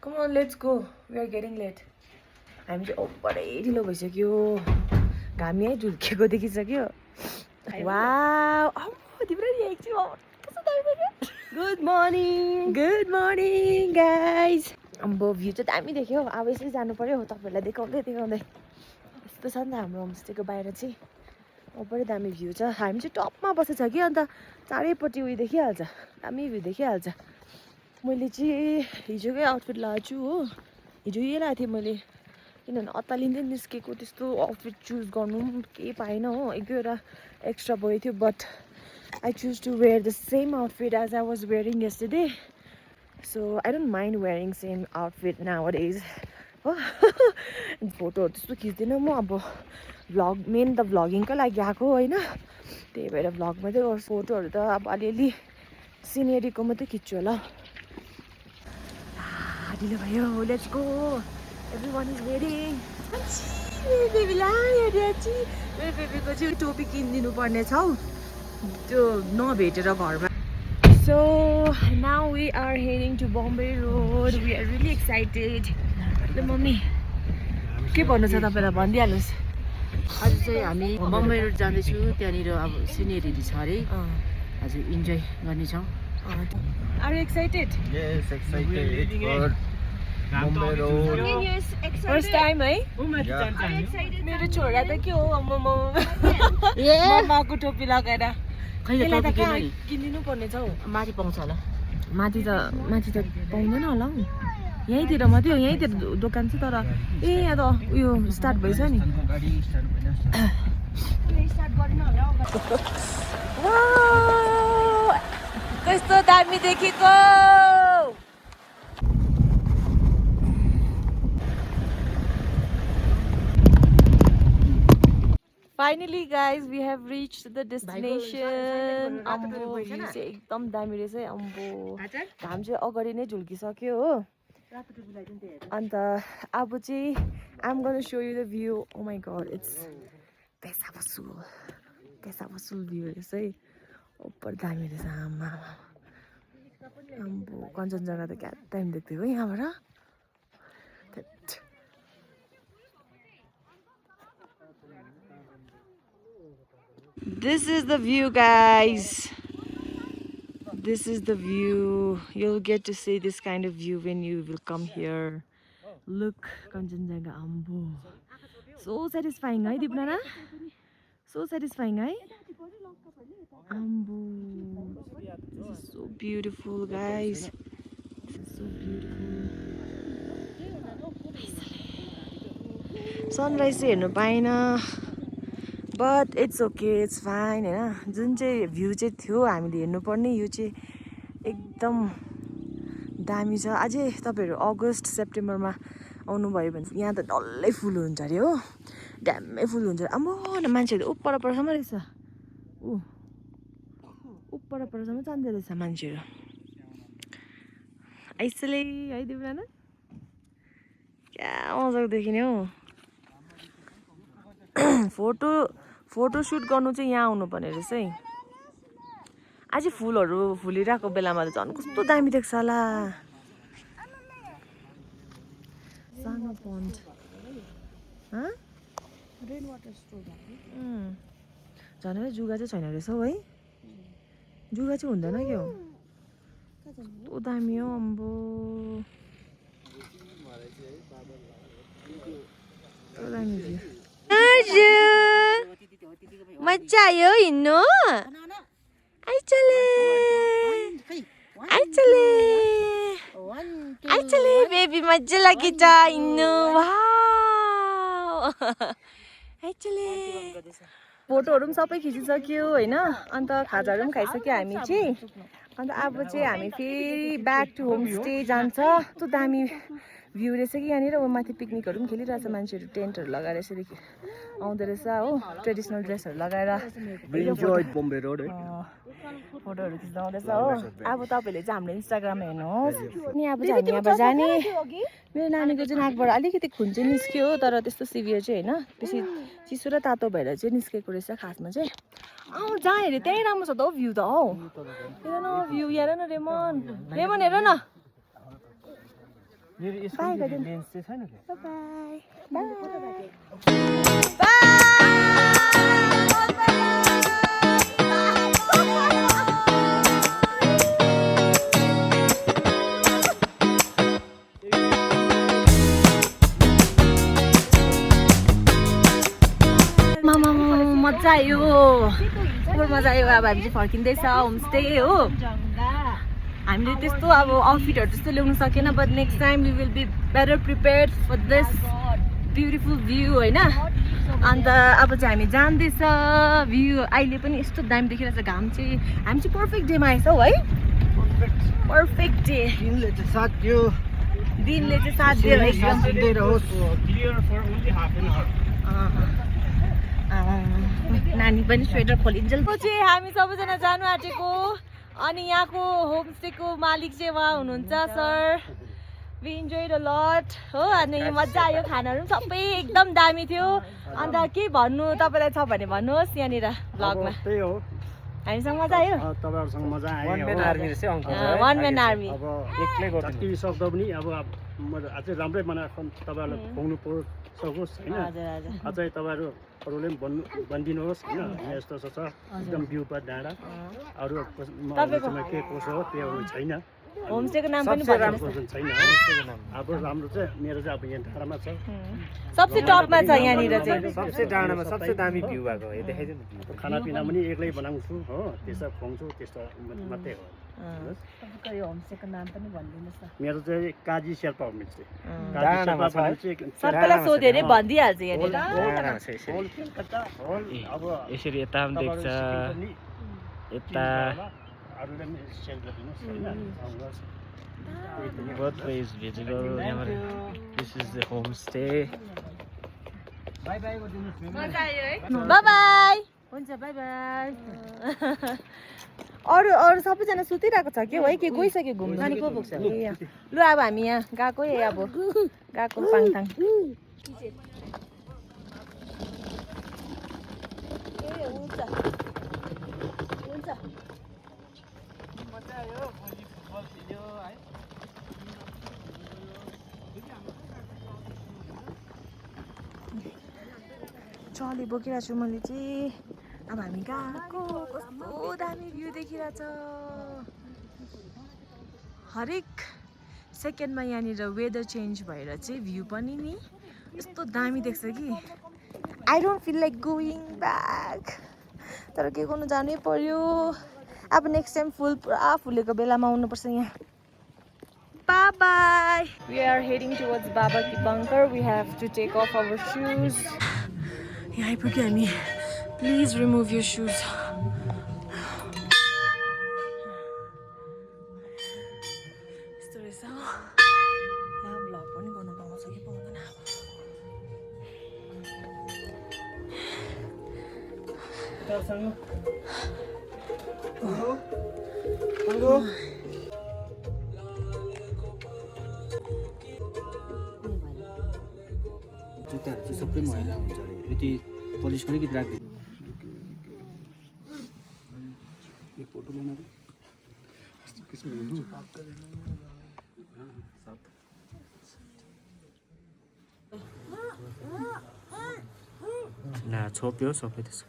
Come on, let's go. We are getting late. हामी चाहिँ बडै ढिलो भइसक्यो घामी है झुल्केको देखिसक्यो वाउ तिम्रो एकछिन गुड मर्निङ गाइज अम्बो भ्यू चाहिँ दामी देख्यो अब यसरी जानु पर्यो तपाईँहरूलाई देखाउँदै यस्तो छ नि त हाम्रो होमस्टेको बाहिर चाहिँ बडै दामी भ्यू छ हामी चाहिँ टपमा बसेको छ कि अन्त चारैपट्टि उयो देखिहाल्छ दामी भ्यू देखिहाल्छ मैले चाहिँ हिजोकै आउटफिट लगाएको छु हो हिजो यही लगाएको थिएँ मैले किनभने अत्तालिँदै निस्केको त्यस्तो आउटफिट चुज गर्नु पनि केही पाएन हो एक दुईवटा एक्स्ट्रा भयो थियो but I choose to wear the same outfit as I was wearing yesterday so I don't mind wearing same outfit nowadays हो फोटोहरू त्यस्तो खिच्दिनँ म अब भ्लग मेन त भ्लगिङकै लागि आएको होइन त्यही भएर भ्लग मात्रै गर्छु फोटोहरू त अब अलिअलि सिनेरीको मात्रै खिच्छु होला ढिलो भयो let's go everyone is waiting मेरो बेबीलाई हेरेपछि मेरो बेबीको चाहिँ टोपी किनिदिनु पर्ने छ हौ त्यो नभेटेर घरमा so now we are heading to Bombay road we are really excited ल मम्मी के भन्नु छ तपाईँलाई भनिदिइहाल्नुहोस् आज चाहिँ हामी बम्बे रोड जाँदैछु त्यहाँनिर अब सिनेरी छ अरे हजुर इन्जोय गर्नेछौँ are you excited Yes, excited for Bombay Road. First time है Yeah. मेरो छोरा त के हो मम्माको टोपी लगाएर खैले टोपी किन्नु नि किनिदिनु पर्ने छ हौ माथि पाउँछ होला माथि त पाउँदैन होला हौ यहीँतिर मात्रै हो यहीँतिर दोकान छ तर ए यहाँ त उयो स्टार्ट भएछ नि कस्तो दामी देखेको Finally guys we have reached the destination अम्बो भ्यू चाहिँ एकदम दामी रहेछ है अम्बो घाम चाहिँ अगाडि नै झुल्किसक्यो हो अन्त अब चाहिँ I'm gonna show you the view oh my god it's पैसा वसुल भ्यू रहेछ है ऊपर दामी रहेछ आमा अम्बो कञ्चनजङ्घा त क्या टाइम देख्थ्यो है यहाँबाट This is the view guys this is the view you'll get to see this kind of view when you will come here look Kanchenjunga ambo so satisfying hai Deepnana so satisfying hai ambo this is so beautiful guys this is so beautiful sunrise हेर्नु पाएन but it's okay it's fine हैन जुन चाहिँ view चाहिँ थियो हामीले हेर्नुपर्ने यो चाहिँ एकदम दामी छ अझै तपाईहरु अगस्त सेप्टेम्बरमा आउनु भयो भने यहाँ त डल्लै फुल हुन्छ अरे हो ड्यामै फुल हुन्छ अम्बो न मान्छेहरु उप्पर परसम्म रहेछ उप्पर परसम्म जाँदै रहेछ मान्छेहरु आइसले है दिब्राना क्या मजाको देखिने हो फोटो सुट गर्नु चाहिँ यहाँ आउनु पर्ने रहेछ है आज फुलहरु फुलिरहेको बेलामा त झन् कस्तो दामी देख्छ होला सानो पन्ड ह रेन वाटर स्टोर झन् जुगा चाहिँ छैन रहेछ हौ है जुगा चाहिँ हुँदैन के हो कस्तो दामी हो अम्बो कस्तो दामी भ्यू मजा आयो हिँड्नु आइचले बेबी मजा लाग्यो त हिँड्नु वाउ आइचले फोटोहरु पनि सबै खिचिसक्यो हैन अन्त खाजाहरु पनि खाइसक्यो हामी चाहिँ अन्त अब चाहिँ हामी फेरि ब्याक टु होमस्टे जान्छ कस्तो दामी भ्यू रहेछ कि यहाँनिर माथि पिकनिकहरु पनि खेलिरहेछ मान्छेहरु टेन्टहरु लगाएर यसरी आउँदै रहेछ हो ट्रेडिसनल ड्रेसहरु लगाएर Enjoyed Bombay Road. फोटोहरु खिच्दा आउँदैछ हो अब तपाईहरुले चाहिँ हाम्रो इन्स्टाग्राममा हेर्नुहोस् अनि अब चाहिँ हामी यहाँबाट जाने मेरो नानीको चाहिँ नाकबाट अलिकति खुन चाहिँ निस्क्यो तर त्यस्तो सिभियर चाहिँ हैन बेसी चिसो र तातो भएर चाहिँ निस्केको रहेछ खासमा चाहिँ जहाँ हेरे त्यही राम्रो छ त हौ भ्यू त हौ हेर न भ्यू हेर न रेमन हेर न मेरो यसको लेन्स चाहिँ छैन के मजा आयो मजा आयो अब हामी चाहिँ फर्किँदैछ होमस्टे हो हामीले त्यस्तो अब आउटफिटहरू त्यस्तो ल्याउनु सकेन but next time we will be better prepared for this beautiful view होइन अन्त अब चाहिँ हामी जाँदैछ भ्यू अहिले पनि यस्तो दामी देखिरहेछ घाम चाहिँ हामी चाहिँ पर्फेक्ट डेमा आएछौँ है पर्फेक्ट डे दिनले चाहिँ साथ दियो एकदम नानी पनि स्वेटर खोलिन्जेल चाहिँ हामी सबैजना जानु आँटेको अनि यहाँको होमस्टेको मालिक चाहिँ उहाँ हुनुहुन्छ sir we enjoyed a lot हो अनि मजा आयो खानाहरू पनि सबै एकदम दामी थियो अन्त के भन्नु तपाईँलाई छ भने भन्नुहोस् यहाँनिर भ्लगमा त्यही हो हामीसँग मजा आयो तपाईहरुसँग मजा आयो वन म्यान आर्मी रहेछ अङ्कल वान म्यान आर्मी अब एक्लै गर्नु जति सक्दो पनि अब अझै राम्रै बनाएको तपाईहरुलाई खुवाउनु सकोस् हैन हजुर हजुर अझै तपाईहरु अरूले पनि भनिदिनुहोस् हैन यस्तो छ एकदम भ्यू पर डाँडा अरू के कसो हो त्यो छैन होमस्टेको नाम पनि भन्नुहोस् छैन अब राम्रो चाहिँ मेरो चाहिँ अब यहाँ डाँडामा छ सबसे टपमा छ यहाँनिर चाहिँ सबसे डाँडामा सबसे दामी भ्यू भएको हो देखाइदिनु खानापिना पनि एक्लै बनाउँछु हो त्यसो खुवाउँछु त्यस्तो मात्रै हो यो होमस्टेको नाम पनि भनिदिनुहोस् न मेरो चाहिँ काजी शेर्पा होमस्टे सबैलाई सोध्यो अरे भनिदिइहाल्छ यहाँनिर अब यसरी यता पनि देख्छ यता अरूले पनि सेयर गरिदिनुहोस् हैन both ways visible. This is the homestay. Bye bye गरिदिनुहोस् मजा आयो है बाइ बाइ हुन्छ बाइ बाइ अरू सबैजना सुतिरहेको छ के हो है के गइसक्यो घुम्नु अनि को पुग्छ ल अब हामी यहाँ गएको है अब गएको पाङथाङ ट्रली बोकिरहेको छु मैले चाहिँ अब हामी गएको कस्तो दामी भ्यू देखिरहेछ हरेक सेकेन्डमा यहाँनिर वेदर चेन्ज भएर चाहिँ भ्यू पनि नि यस्तो दामी देख्छ कि I don't feel like going back तर के गर्नु जानै पर्यो अब नेक्स्ट टाइम फुल पुरा फुलेको बेलामा आउनुपर्छ यहाँ Bye bye. We are heading towards Baba Ki bunker. We have to take off our shoes. Yeah, I please remove your shoes. जुत्ताहरू चाहिँ सबै मैला हुन्छ अरे यति पलिस पनि गीत राख्दैन फोटो लेना ना छोप्यो सबै त्यसो